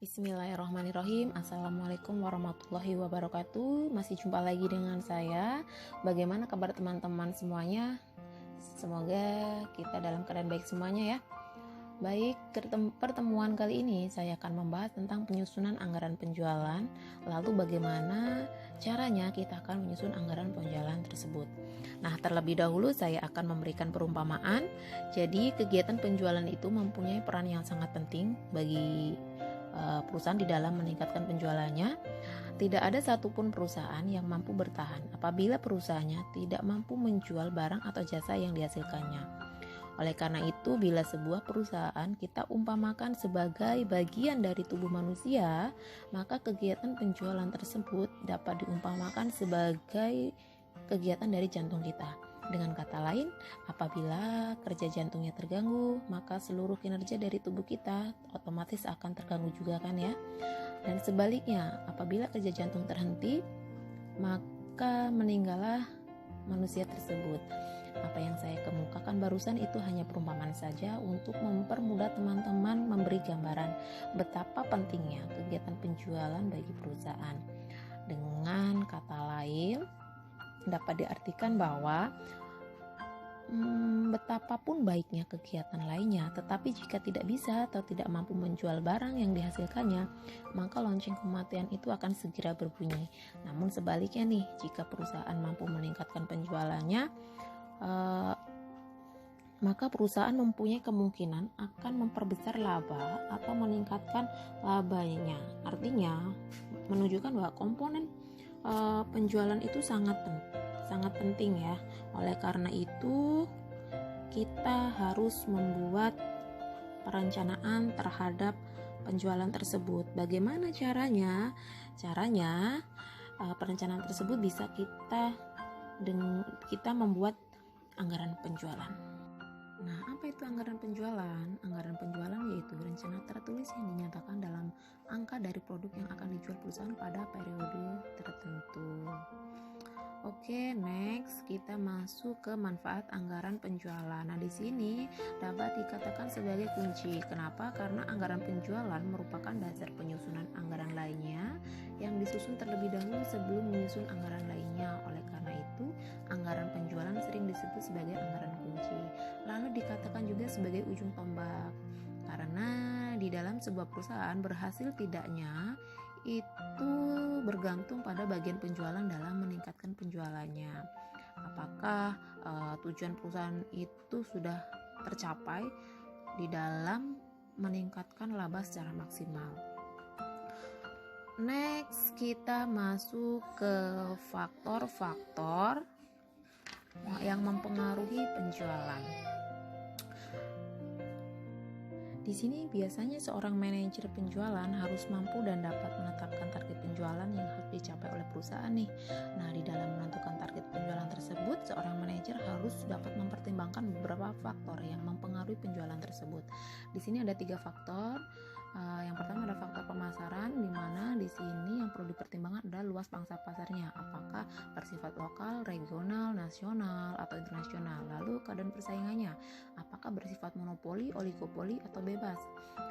Bismillahirrahmanirrahim. Assalamualaikum warahmatullahi wabarakatuh. Masih jumpa lagi dengan saya. Bagaimana kabar teman-teman semuanya? Semoga kita dalam keadaan baik semuanya ya. Baik, pertemuan kali ini saya akan membahas tentang penyusunan anggaran penjualan. Lalu bagaimana caranya kita akan menyusun anggaran penjualan tersebut. Nah, terlebih dahulu saya akan memberikan perumpamaan. Jadi, kegiatan penjualan itu mempunyai peran yang sangat penting bagi perusahaan di dalam meningkatkan penjualannya. Tidak ada satupun perusahaan yang mampu bertahan apabila perusahaannya tidak mampu menjual barang atau jasa yang dihasilkannya. Oleh karena itu, bila sebuah perusahaan kita umpamakan sebagai bagian dari tubuh manusia, maka kegiatan penjualan tersebut dapat diumpamakan sebagai kegiatan dari jantung kita. Dengan kata lain, apabila kerja jantungnya terganggu, maka seluruh kinerja dari tubuh kita otomatis akan terganggu juga kan ya. Dan sebaliknya, apabila kerja jantung terhenti, maka meninggallah manusia tersebut. Apa yang saya kemukakan barusan itu hanya perumpamaan saja untuk mempermudah teman-teman memberi gambaran betapa pentingnya kegiatan penjualan bagi perusahaan. Dengan kata lain, dapat diartikan bahwa betapapun baiknya kegiatan lainnya, tetapi jika tidak bisa atau tidak mampu menjual barang yang dihasilkannya, maka lonceng kematian itu akan segera berbunyi. Namun sebaliknya nih, jika perusahaan mampu meningkatkan penjualannya, maka perusahaan mempunyai kemungkinan akan memperbesar laba atau meningkatkan labanya. Artinya menunjukkan bahwa komponen penjualan itu sangat penting ya. Oleh karena itu, kita harus membuat perencanaan terhadap penjualan tersebut. Bagaimana caranya? Perencanaan tersebut bisa kita membuat anggaran penjualan. Nah, apa itu anggaran penjualan? Anggaran penjualan yaitu rencana tertulis yang dinyatakan dalam angka dari produk yang akan dijual perusahaan pada periode tertentu. Oke, next kita masuk ke manfaat anggaran penjualan. Nah, di sini dapat dikatakan sebagai kunci. Kenapa? Karena anggaran penjualan merupakan dasar penyusunan anggaran lainnya yang disusun terlebih dahulu sebelum menyusun anggaran lainnya. Oleh karena itu, anggaran penjualan sering disebut sebagai anggaran kunci. Lalu dikatakan juga sebagai ujung tombak. Karena di dalam sebuah perusahaan berhasil tidaknya itu bergantung pada bagian penjualan dalam meningkatkan penjualannya. Apakah tujuan perusahaan itu sudah tercapai di dalam meningkatkan laba secara maksimal. Next, kita masuk ke faktor-faktor yang mempengaruhi penjualan. Di sini biasanya seorang manajer penjualan harus mampu dan dapat menetapkan target penjualan yang harus dicapai oleh perusahaan nih. Nah, di dalam menentukan target penjualan tersebut, seorang manajer harus dapat mempertimbangkan beberapa faktor yang mempengaruhi penjualan tersebut. Di sini ada 3 faktor. Yang pertama ada faktor pemasaran, di mana di sini yang perlu dipertimbangkan adalah luas pangsa pasarnya, apakah bersifat lokal, regional, nasional, atau internasional. Lalu keadaan persaingannya, apakah bersifat monopoli, oligopoli, atau bebas.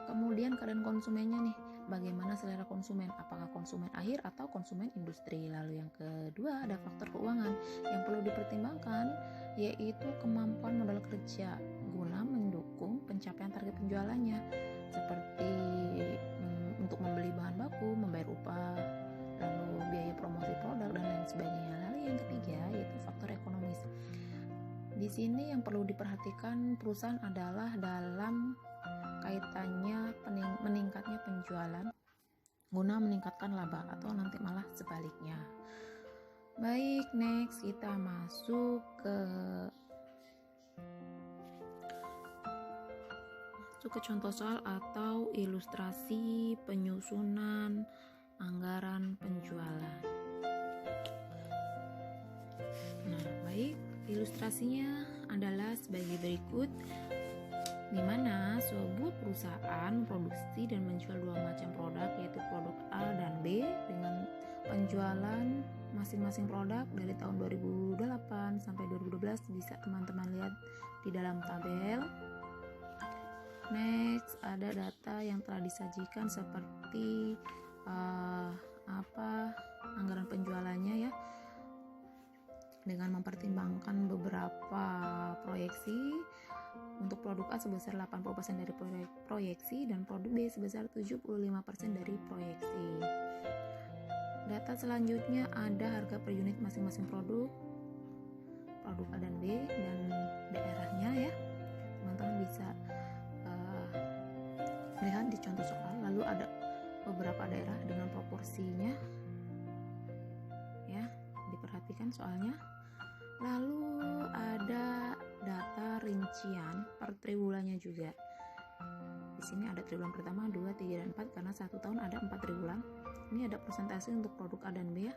Kemudian keadaan konsumennya nih, bagaimana selera konsumen, apakah konsumen akhir atau konsumen industri. Lalu yang kedua ada faktor keuangan yang perlu dipertimbangkan, yaitu kemampuan modal kerja guna mendukung pencapaian target penjualannya, seperti untuk membeli bahan baku, membayar upah, lalu biaya promosi produk dan lain sebagainya. Lalu yang ketiga yaitu faktor ekonomis. Di sini yang perlu diperhatikan perusahaan adalah dalam kaitannya meningkatnya penjualan guna meningkatkan laba atau nanti malah sebaliknya. Baik, next kita masuk ke contoh soal atau ilustrasi penyusunan anggaran penjualan. Nah, baik, ilustrasinya adalah sebagai berikut, di mana sebuah perusahaan memproduksi dan menjual 2 macam produk, yaitu produk A dan B dengan penjualan masing-masing produk dari tahun 2008 sampai 2012. Bisa teman-teman lihat di dalam tabel. Next, ada data yang telah disajikan seperti anggaran penjualannya ya, dengan mempertimbangkan beberapa proyeksi. Untuk produk A sebesar 80% dari proyeksi dan produk B sebesar 75% dari proyeksi. Data selanjutnya ada harga per unit masing-masing produk A dan B dan daerahnya ya. Teman-teman bisa lihat di contoh soal. Lalu ada beberapa daerah dengan proporsinya ya, diperhatikan soalnya. Lalu ada data rincian per triwulannya juga. Di sini ada triwulan pertama, 2, 3, dan 4 karena 1 tahun ada 4 triwulan. Ini ada presentasi untuk produk A dan B ya.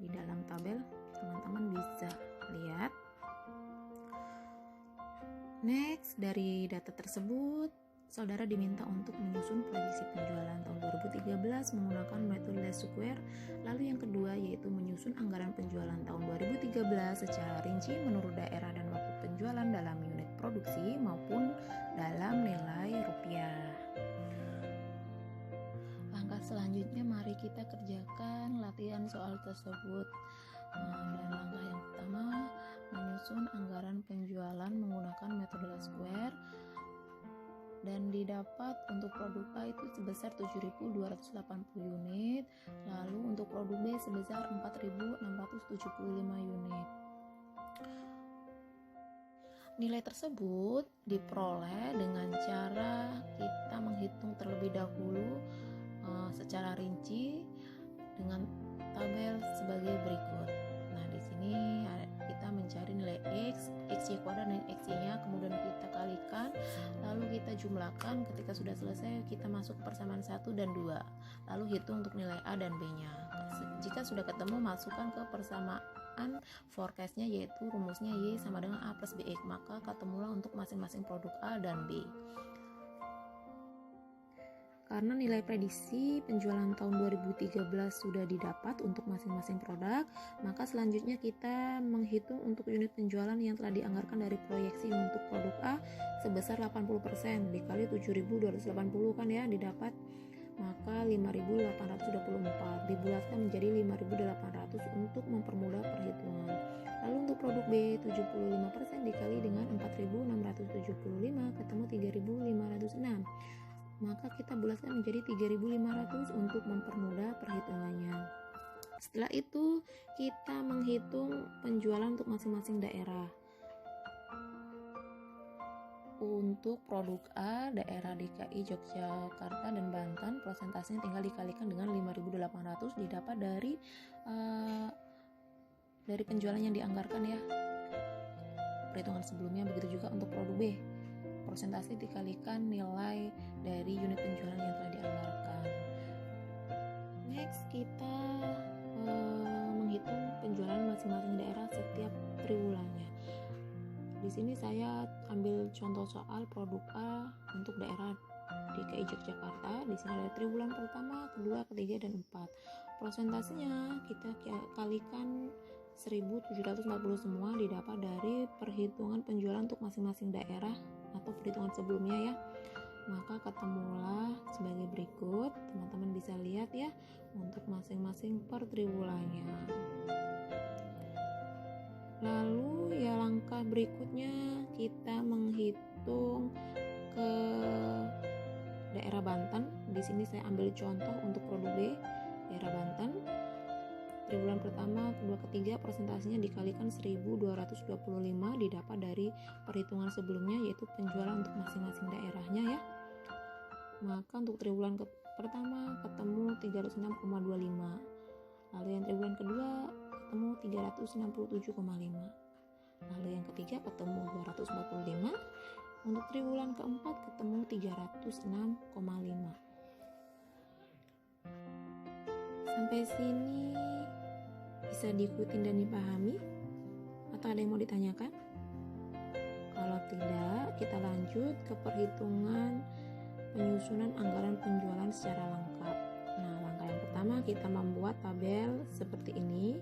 Di dalam tabel teman-teman bisa lihat. Next, dari data tersebut saudara diminta untuk menyusun prediksi penjualan tahun 2013 menggunakan metode least square. Lalu yang kedua yaitu menyusun anggaran penjualan tahun 2013 secara rinci menurut daerah dan waktu penjualan dalam unit produksi maupun dalam nilai rupiah. Langkah selanjutnya mari kita kerjakan latihan soal tersebut. Dan langkah yang pertama, menyusun anggaran penjualan menggunakan metode least square. Dan didapat untuk produk A itu sebesar 7.280 unit, lalu untuk produk B sebesar 4.675 unit. Nilai tersebut diperoleh dengan cara kita menghitung terlebih dahulu secara rinci dengan tabel sebagai berikut. Nah, di sini kita mencari nilai X, XY kuadrat dan XY-nya, kemudian kita kalikan, lalu kita jumlahkan. Ketika sudah selesai, kita masuk persamaan 1 dan 2, lalu hitung untuk nilai A dan B-nya. Jika sudah ketemu, masukkan ke persamaan forecast-nya, yaitu rumusnya Y sama dengan A plus BX, maka ketemulah untuk masing-masing produk A dan B. Karena nilai prediksi penjualan tahun 2013 sudah didapat untuk masing-masing produk, maka selanjutnya kita menghitung untuk unit penjualan yang telah dianggarkan dari proyeksi untuk produk A sebesar 80% dikali 7.280 kan ya didapat, maka 5.824 dibulatkan menjadi 5.800 untuk mempermudah perhitungan. Lalu untuk produk B 75% dikali dengan 4.675 ketemu 3.506, maka kita bulatkan menjadi 3.500 untuk mempermudah perhitungannya. Setelah itu kita menghitung penjualan untuk masing-masing daerah. Untuk produk A, daerah DKI, Yogyakarta, dan Banten, prosentasenya tinggal dikalikan dengan 5.800 didapat dari penjualan yang dianggarkan ya, perhitungan sebelumnya. Begitu juga untuk produk B, persentase dikalikan nilai dari unit penjualan yang telah dianggarkan. Next, kita menghitung penjualan masing-masing daerah setiap triwulannya. Di sini saya ambil contoh soal produk A untuk daerah DKI Yogyakarta. Di sini ada triwulan pertama, kedua, ketiga, dan 4. Prosentasenya kita kalikan 1.740 semua didapat dari perhitungan penjualan untuk masing-masing daerah atau perhitungan sebelumnya ya. Maka ketemulah sebagai berikut. Teman-teman bisa lihat ya untuk masing-masing per triwulannya. Lalu ya langkah berikutnya kita menghitung ke daerah Banten. Di sini saya ambil contoh untuk produk B, daerah Banten. Triwulan pertama, kedua, ketiga, persentasenya dikalikan 1.225 didapat dari perhitungan sebelumnya yaitu penjualan untuk masing-masing daerahnya ya. Maka untuk triwulan pertama ketemu 306,25. Lalu yang triwulan kedua ketemu 367,5. Lalu yang ketiga ketemu 245. Untuk triwulan keempat ketemu 306,5. Sampai sini bisa diikuti dan dipahami? Atau ada yang mau ditanyakan? Kalau tidak, kita lanjut ke perhitungan penyusunan anggaran penjualan secara lengkap. Nah, langkah yang pertama kita membuat tabel seperti ini.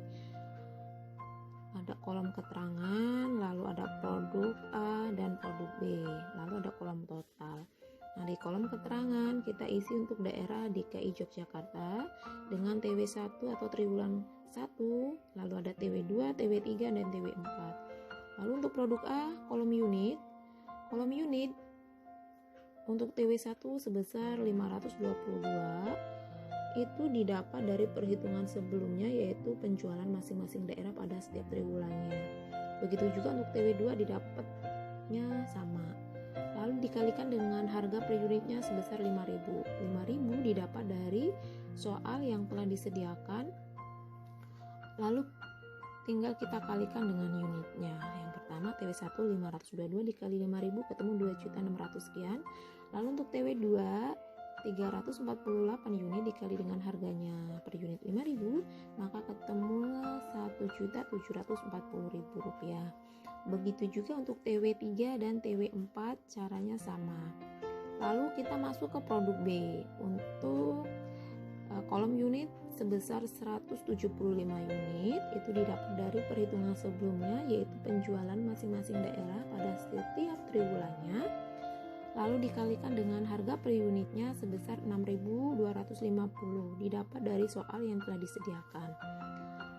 Ada kolom keterangan, lalu ada produk A dan produk B, lalu ada kolom total. Nah, di kolom keterangan kita isi untuk daerah DKI Yogyakarta dengan TW1 atau triwulan 1, lalu ada TW2, TW3, dan TW4. Lalu untuk produk A, kolom unit untuk TW1 sebesar 522 itu didapat dari perhitungan sebelumnya, yaitu penjualan masing-masing daerah pada setiap triwulannya. Begitu juga untuk TW2 didapatnya sama. Lalu dikalikan dengan harga per unitnya sebesar 5.000. 5.000 didapat dari soal yang telah disediakan. Lalu tinggal kita kalikan dengan unitnya. Yang pertama TW1 522 dikali 5.000 ketemu 2.600 sekian. Lalu untuk TW2 348 unit dikali dengan harganya per unit 5.000, maka ketemulah Rp1.740.000. Begitu juga untuk TW3 dan TW4 caranya sama. Lalu kita masuk ke produk B. Untuk kolom unit sebesar 175 unit itu didapat dari perhitungan sebelumnya, yaitu penjualan masing-masing daerah pada setiap triwulannya, lalu dikalikan dengan harga per unitnya sebesar 6.250 didapat dari soal yang telah disediakan.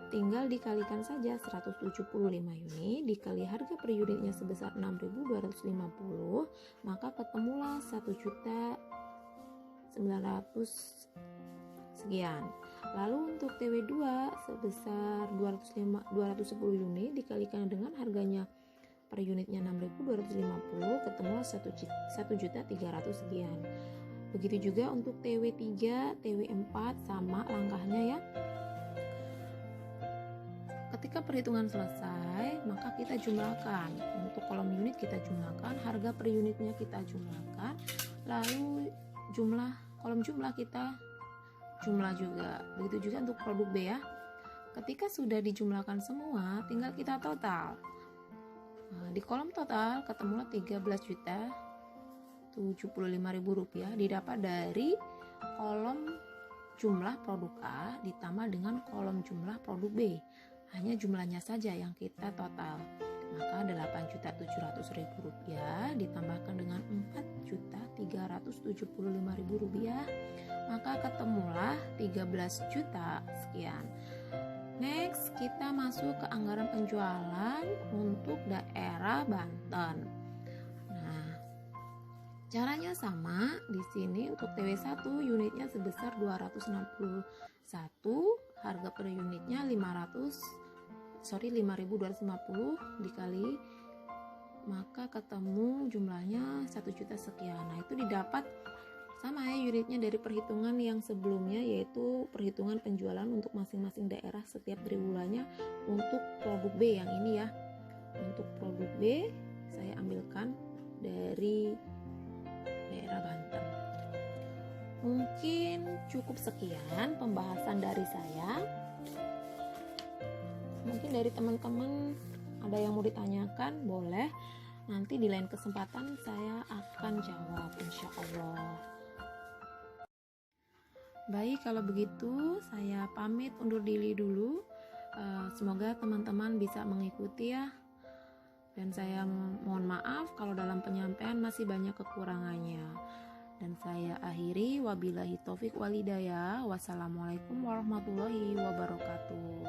Tinggal dikalikan saja 175 unit dikali harga per unitnya sebesar 6.250, maka ketemulah 1.900 sekian. Lalu untuk TW2 sebesar 210 unit dikalikan dengan harganya per unitnya 6.250, ketemulah 1.300 sekian. Begitu juga untuk TW3, TW4 sama langkahnya ya. Ketika perhitungan selesai, maka kita jumlahkan. Untuk kolom unit kita jumlahkan, harga per unitnya kita jumlahkan, lalu kolom jumlah kita jumlah juga. Begitu juga untuk produk B ya. Ketika sudah dijumlahkan semua, tinggal kita total. Nah, di kolom total ketemulah Rp13.075.000 didapat dari kolom jumlah produk A ditambah dengan kolom jumlah produk B. Hanya jumlahnya saja yang kita total. Maka Rp8.700.000 ditambahkan dengan Rp4.375.000, maka ketemulah 13 juta sekian. Next, kita masuk ke anggaran penjualan untuk daerah Banten. Nah, caranya sama. Di sini untuk TW1 unitnya sebesar 261, harga per unitnya 5.250 dikali, maka ketemu jumlahnya 1 juta sekian. Nah, itu didapat sama ya unitnya dari perhitungan yang sebelumnya, yaitu perhitungan penjualan untuk masing-masing daerah setiap triwulannya untuk produk B yang ini ya. Untuk produk B saya ambilkan dari daerah Banten. Mungkin cukup sekian pembahasan dari saya. Mungkin dari teman-teman ada yang mau ditanyakan, boleh. Nanti di lain kesempatan saya akan jawab, insya Allah. Baik, kalau begitu saya pamit undur diri dulu. Semoga teman-teman bisa mengikuti ya. Dan saya mohon maaf kalau dalam penyampaian masih banyak kekurangannya. Dan saya akhiri, wabillahi taufik walhidayah. Wassalamualaikum warahmatullahi wabarakatuh.